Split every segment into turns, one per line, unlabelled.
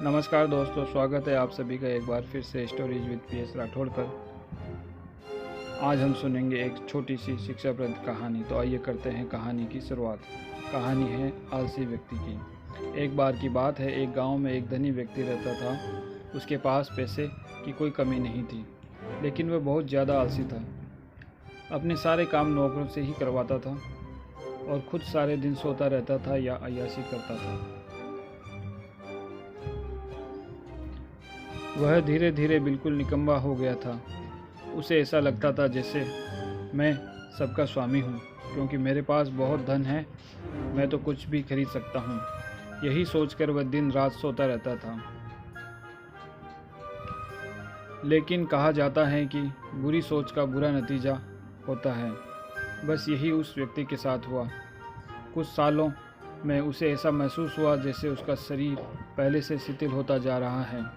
नमस्कार दोस्तों, स्वागत है आप सभी का एक बार फिर से स्टोरीज विद पीएस राठौड़ पर। आज हम सुनेंगे एक छोटी सी शिक्षाप्रद कहानी। तो आइए करते हैं कहानी की शुरुआत। कहानी है आलसी व्यक्ति की। एक बार की बात है, एक गांव में एक धनी व्यक्ति रहता था। उसके पास पैसे की कोई कमी नहीं थी, लेकिन वह बहुत ज़्यादा आलसी था। अपने सारे काम नौकरों से ही करवाता था और खुद सारे दिन सोता रहता था या अय्याशी करता था। वह धीरे धीरे बिल्कुल निकम्मा हो गया था। उसे ऐसा लगता था जैसे मैं सबका स्वामी हूँ, क्योंकि मेरे पास बहुत धन है, मैं तो कुछ भी खरीद सकता हूँ। यही सोचकर वह दिन रात सोता रहता था। लेकिन कहा जाता है कि बुरी सोच का बुरा नतीजा होता है। बस यही उस व्यक्ति के साथ हुआ। कुछ सालों में उसे ऐसा महसूस हुआ जैसे उसका शरीर पहले से शिथिल होता जा रहा है।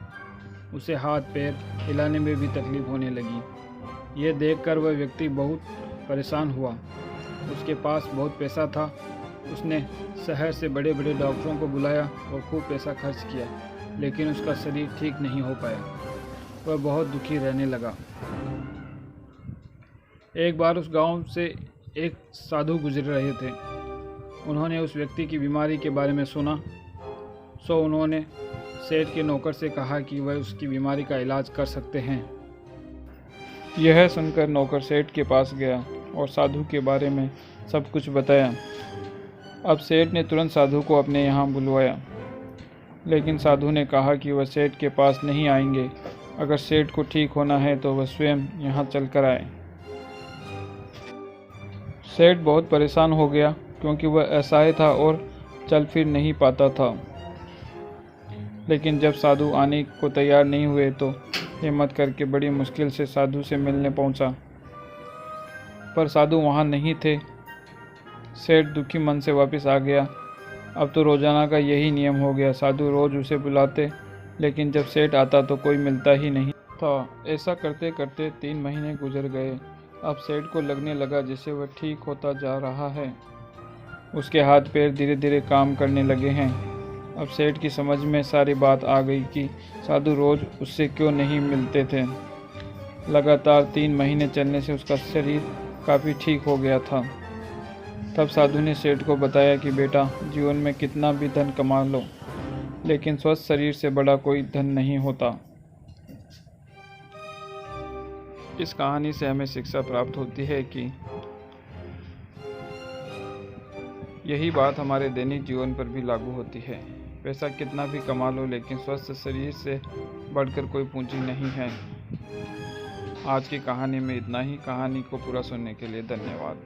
उसे हाथ पैर हिलाने में भी तकलीफ होने लगी। यह देखकर वह व्यक्ति बहुत परेशान हुआ। उसके पास बहुत पैसा था। उसने शहर से बड़े बड़े डॉक्टरों को बुलाया और खूब पैसा खर्च किया, लेकिन उसका शरीर ठीक नहीं हो पाया। वह बहुत दुखी रहने लगा। एक बार उस गांव से एक साधु गुजर रहे थे। उन्होंने उस व्यक्ति की बीमारी के बारे में सुना, सो उन्होंने सेठ के नौकर से कहा कि वह उसकी बीमारी का इलाज कर सकते हैं। यह सुनकर नौकर सेठ के पास गया और साधु के बारे में सब कुछ बताया। अब सेठ ने तुरंत साधु को अपने यहाँ बुलवाया, लेकिन साधु ने कहा कि वह सेठ के पास नहीं आएंगे। अगर सेठ को ठीक होना है तो वह स्वयं यहाँ चल कर आए। सेठ बहुत परेशान हो गया, क्योंकि वह असहाय था और चल फिर नहीं पाता था। लेकिन जब साधु आने को तैयार नहीं हुए तो हिम्मत करके बड़ी मुश्किल से साधु से मिलने पहुंचा, पर साधु वहां नहीं थे। सेठ दुखी मन से वापस आ गया। अब तो रोजाना का यही नियम हो गया। साधु रोज उसे बुलाते, लेकिन जब सेठ आता तो कोई मिलता ही नहीं था। ऐसा करते करते 3 महीने गुजर गए। अब सेठ को लगने लगा जैसे वह ठीक होता जा रहा है। उसके हाथ पैर धीरे धीरे काम करने लगे हैं। अब सेठ की समझ में सारी बात आ गई कि साधु रोज उससे क्यों नहीं मिलते थे। लगातार 3 महीने चलने से उसका शरीर काफ़ी ठीक हो गया था। तब साधु ने सेठ को बताया कि बेटा, जीवन में कितना भी धन कमा लो, लेकिन स्वस्थ शरीर से बड़ा कोई धन नहीं होता। इस कहानी से हमें शिक्षा प्राप्त होती है कि यही बात हमारे दैनिक जीवन पर भी लागू होती है। पैसा कितना भी कमा लो, लेकिन स्वस्थ शरीर से बढ़कर कोई पूंजी नहीं है। आज की कहानी में इतना ही। कहानी को पूरा सुनने के लिए धन्यवाद।